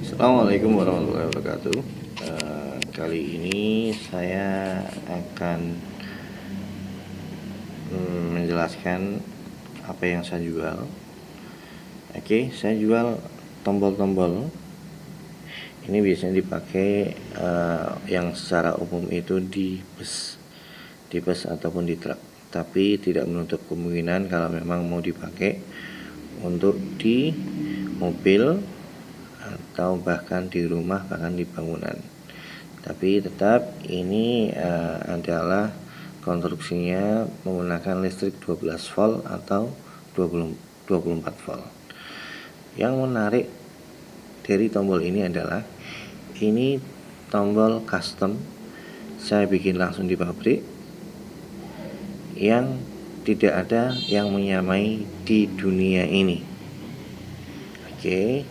Assalamualaikum warahmatullahi wabarakatuh. Kali ini saya akan menjelaskan apa yang saya jual. Oke, saya jual tombol-tombol. Ini biasanya dipakai yang secara umum itu di bus ataupun di truk. Tapi tidak menutup kemungkinan kalau memang mau dipakai untuk di mobil atau bahkan di rumah, bahkan di bangunan. Tapi tetap ini adalah konstruksinya menggunakan listrik 12 volt atau 24 volt. Yang menarik dari tombol ini adalah ini tombol custom, saya bikin langsung di pabrik, yang tidak ada yang menyamai di dunia ini. Oke.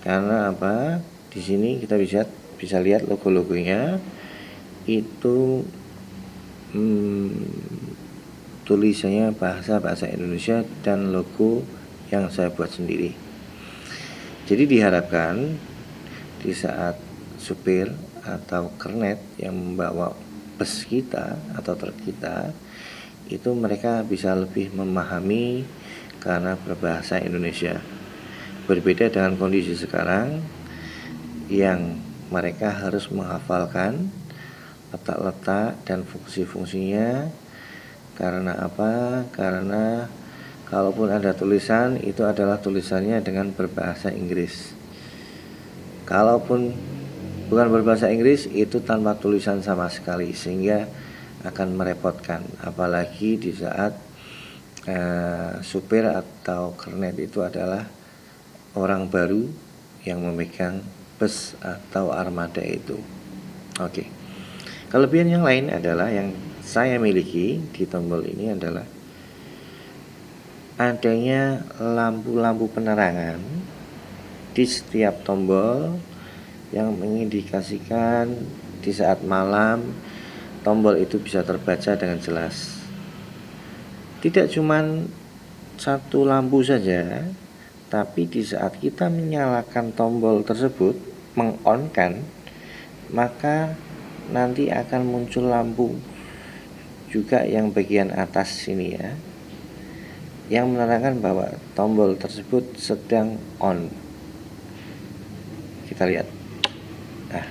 Karena apa? Di sini kita bisa lihat logo-logonya itu tulisannya bahasa Indonesia dan logo yang saya buat sendiri. Jadi diharapkan di saat supir atau kernet yang membawa bus kita atau truk kita itu mereka bisa lebih memahami karena berbahasa Indonesia. Berbeda dengan kondisi sekarang yang mereka harus menghafalkan letak-letak dan fungsi-fungsinya. Karena apa? Karena kalaupun ada tulisan, itu adalah tulisannya dengan berbahasa Inggris. Kalaupun bukan berbahasa Inggris, itu tanpa tulisan sama sekali, sehingga akan merepotkan. Apalagi di saat supir atau kernet itu adalah orang baru yang memegang bus atau armada itu. Oke. Kelebihan yang lain adalah yang saya miliki di tombol ini adalah adanya lampu-lampu penerangan di setiap tombol yang mengindikasikan di saat malam tombol itu bisa terbaca dengan jelas. Tidak cuman satu lampu saja, tapi di saat kita menyalakan tombol tersebut, meng-on-kan, maka nanti akan muncul lampu juga yang bagian atas sini ya, yang menerangkan bahwa tombol tersebut sedang on. Kita lihat. Nah,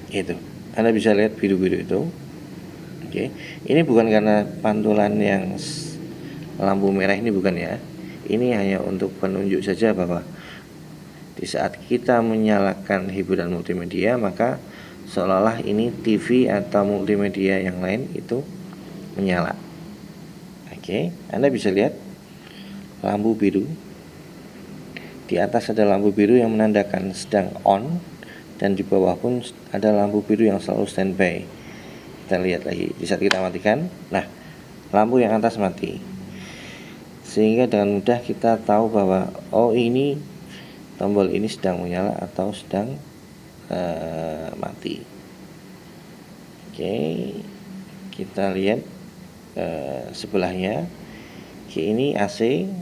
itu. Anda bisa lihat biru-biru itu. Oke. Ini bukan karena pantulan yang lampu merah ini, bukan ya. Ini hanya untuk penunjuk saja bahwa di saat kita menyalakan hiburan multimedia, maka seolah-olah ini TV atau multimedia yang lain itu menyala. Oke, Anda bisa lihat lampu biru. Di atas ada lampu biru yang menandakan sedang on, dan di bawah pun ada lampu biru yang selalu standby. Kita lihat lagi, di saat kita matikan, nah lampu yang atas mati. Sehingga dengan mudah kita tahu bahwa ini tombol ini sedang menyala atau sedang mati. Oke, kita lihat sebelahnya. Oke, ini AC.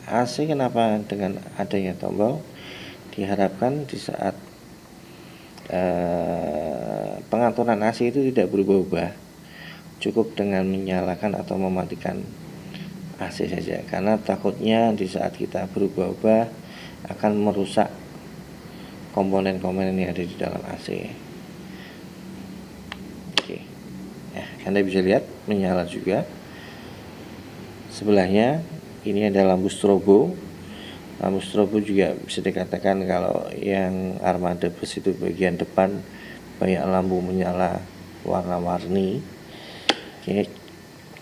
AC kenapa dengan adanya tombol? Diharapkan di saat pengaturan AC itu tidak berubah-ubah, cukup dengan menyalakan atau mematikan AC saja, karena takutnya di saat kita berubah-ubah akan merusak komponen-komponen yang ada di dalam AC. Oke, Anda bisa lihat menyala juga. Sebelahnya ini ada lampu strobo. Lampu strobo juga bisa dikatakan kalau yang armada bus itu bagian depan banyak lampu menyala warna-warni. Oke,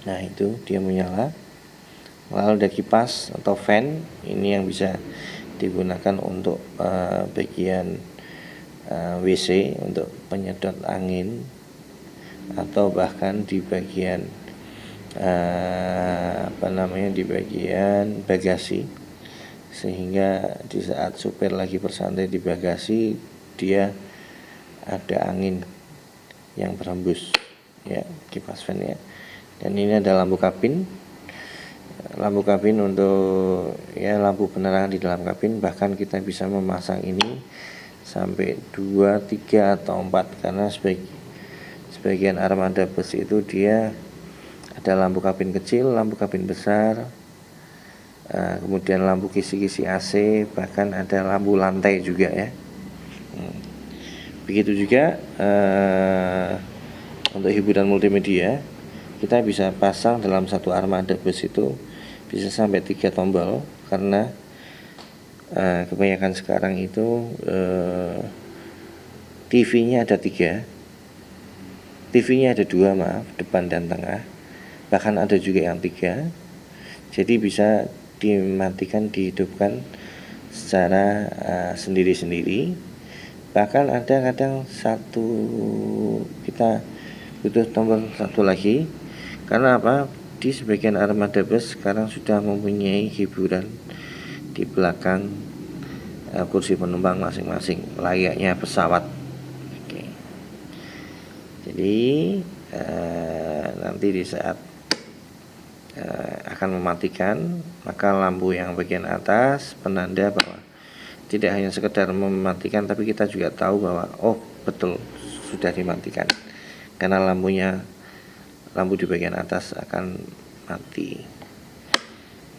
nah itu dia menyala. Lalu ada kipas atau fan, ini yang bisa digunakan untuk bagian WC untuk penyedot angin, atau bahkan di bagian di bagian bagasi, sehingga di saat supir lagi bersantai di bagasi dia ada angin yang berhembus ya, kipas fan ya. Dan ini ada lampu kabin. lampu kabin untuk ya lampu penerangan di dalam kabin. Bahkan kita bisa memasang ini sampai 2, 3 atau 4 karena sebagian armada bus itu dia ada lampu kabin kecil, lampu kabin besar, kemudian lampu kisi-kisi AC, bahkan ada lampu lantai juga ya. Begitu juga untuk hiburan multimedia, kita bisa pasang dalam satu armada bus itu bisa sampai 3 tombol karena kebanyakan sekarang itu TV-nya ada 3, TV-nya ada 2, maaf, depan dan tengah, bahkan ada juga yang 3, jadi bisa dimatikan, dihidupkan secara sendiri-sendiri. Bahkan ada kadang kita butuh tombol satu lagi, karena apa? Di sebagian armada bus sekarang sudah mempunyai hiburan di belakang kursi penumpang masing-masing layaknya pesawat. Oke. Jadi nanti di saat akan mematikan, maka lampu yang bagian atas penanda bahwa tidak hanya sekedar mematikan, tapi kita juga tahu bahwa oh betul sudah dimatikan karena lampu di bagian atas akan mati.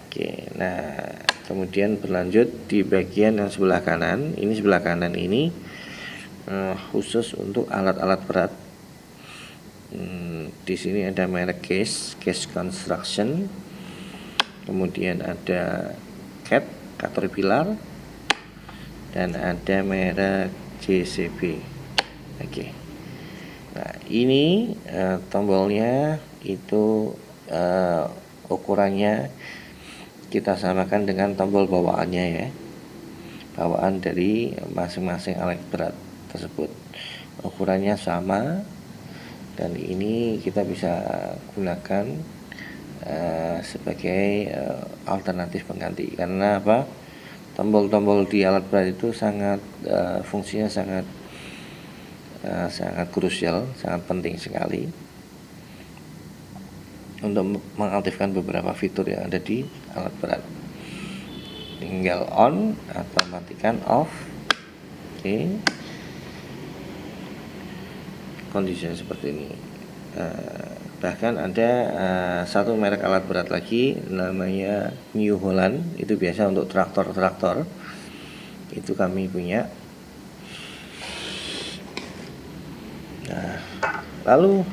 Oke, nah kemudian berlanjut di bagian yang sebelah kanan. Ini sebelah kanan ini khusus untuk alat-alat berat. Di sini ada merek Case Construction, kemudian ada Caterpillar, dan ada merek JCB. Oke. Nah, ini tombolnya itu ukurannya kita samakan dengan tombol bawaannya ya. Bawaan dari masing-masing alat berat tersebut. Ukurannya sama, dan ini kita bisa gunakan sebagai alternatif pengganti. Karena apa? Tombol-tombol di alat berat itu sangat fungsinya sangat krusial, sangat penting sekali untuk mengaktifkan beberapa fitur yang ada di alat berat. Tinggal on atau matikan off. Oke. Kondisinya seperti ini. Bahkan ada satu merek alat berat lagi namanya New Holland, itu biasa untuk traktor itu kami punya. Nah, lalu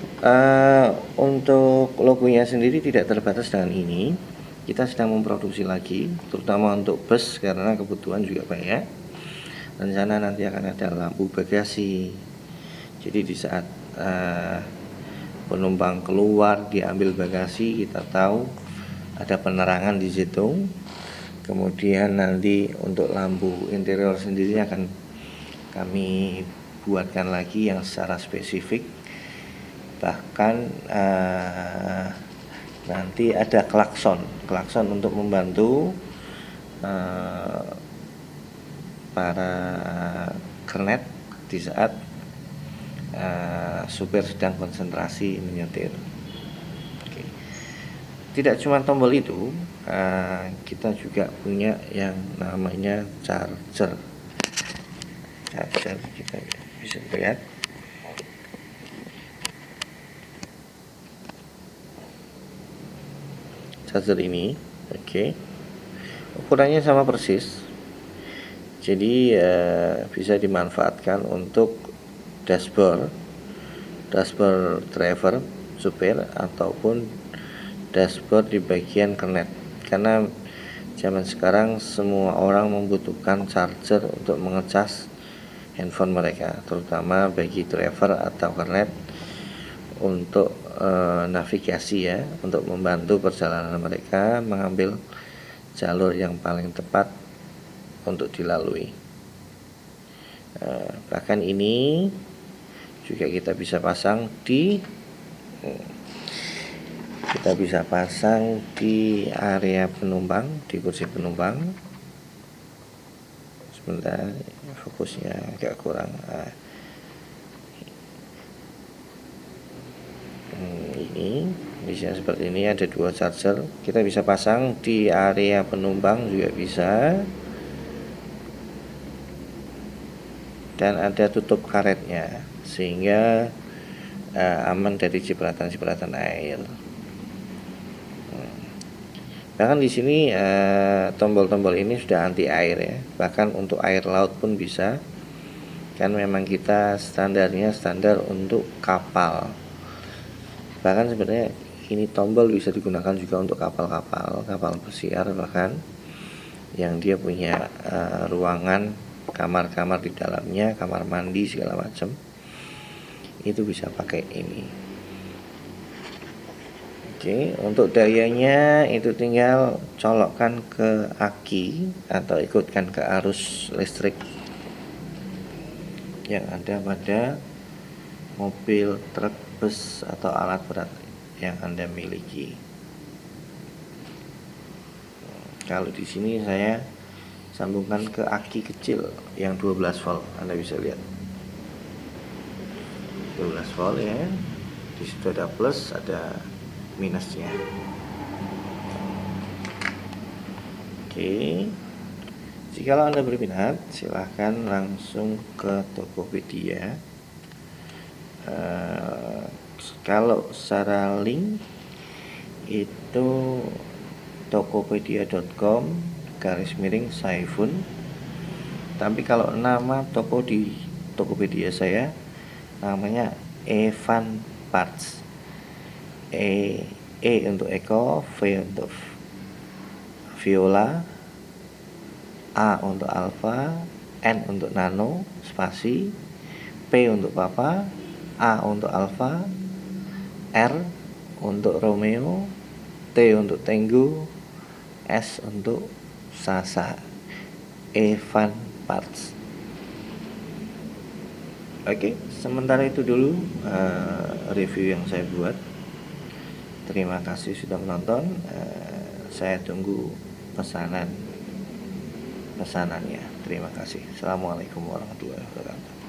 untuk logonya sendiri tidak terbatas dengan ini. Kita sedang memproduksi lagi, terutama untuk bus karena kebutuhan juga banyak. Rencana nanti akan ada lampu bagasi. Jadi di saat penumpang keluar diambil bagasi, kita tahu ada penerangan di situ. Kemudian nanti untuk lampu interior sendiri akan kami buatkan lagi yang secara spesifik. Bahkan nanti ada klakson untuk membantu para kernet di saat supir sedang konsentrasi menyetir. Oke. Tidak cuma tombol itu, kita juga punya yang namanya charger. Kita bisa lihat. Charger ini, oke. Ukurannya sama persis. Jadi bisa dimanfaatkan untuk dashboard driver, supir, ataupun dashboard di bagian kernet. Karena zaman sekarang semua orang membutuhkan charger untuk mengecas handphone mereka, terutama bagi driver atau kernet untuk navigasi ya, untuk membantu perjalanan mereka mengambil jalur yang paling tepat untuk dilalui. Bahkan ini juga kita bisa pasang di area penumpang, di kursi penumpang. Sebentar, fokusnya agak kurang. Ini Bisa seperti ini, ada 2 charger. Kita bisa pasang di area penumpang juga bisa. Dan ada tutup karetnya sehingga aman dari cipratan-cipratan air. Bahkan di sini tombol-tombol ini sudah anti air ya. Bahkan untuk air laut pun bisa. Kan memang kita standarnya standar untuk kapal. Bahkan sebenarnya ini tombol bisa digunakan juga untuk kapal-kapal pesiar bahkan yang dia punya ruangan kamar-kamar di dalamnya, kamar mandi segala macam. Itu bisa pakai ini. Oke, untuk dayanya itu tinggal colokkan ke aki atau ikutkan ke arus listrik yang ada pada mobil, truk, bus atau alat berat yang Anda miliki. Kalau di sini saya sambungkan ke aki kecil yang 12 volt, Anda bisa lihat 12 volt ya. Di situ ada plus, ada minusnya. Oke, jika Anda berminat silahkan langsung ke Tokopedia. Kalau secara link itu tokopedia.com/Saifun. Tapi kalau nama toko di Tokopedia saya namanya Evan Parts. E untuk Eko, V untuk Viola, A untuk Alpha, N untuk Nano, spasi, P untuk Papa, A untuk Alpha, R untuk Romeo, T untuk Tango, S untuk Sasa. Evan Parts. Oke, sementara itu dulu review yang saya buat. Terima kasih sudah menonton. Saya tunggu pesanannya. Terima kasih. Assalamualaikum warahmatullahi wabarakatuh.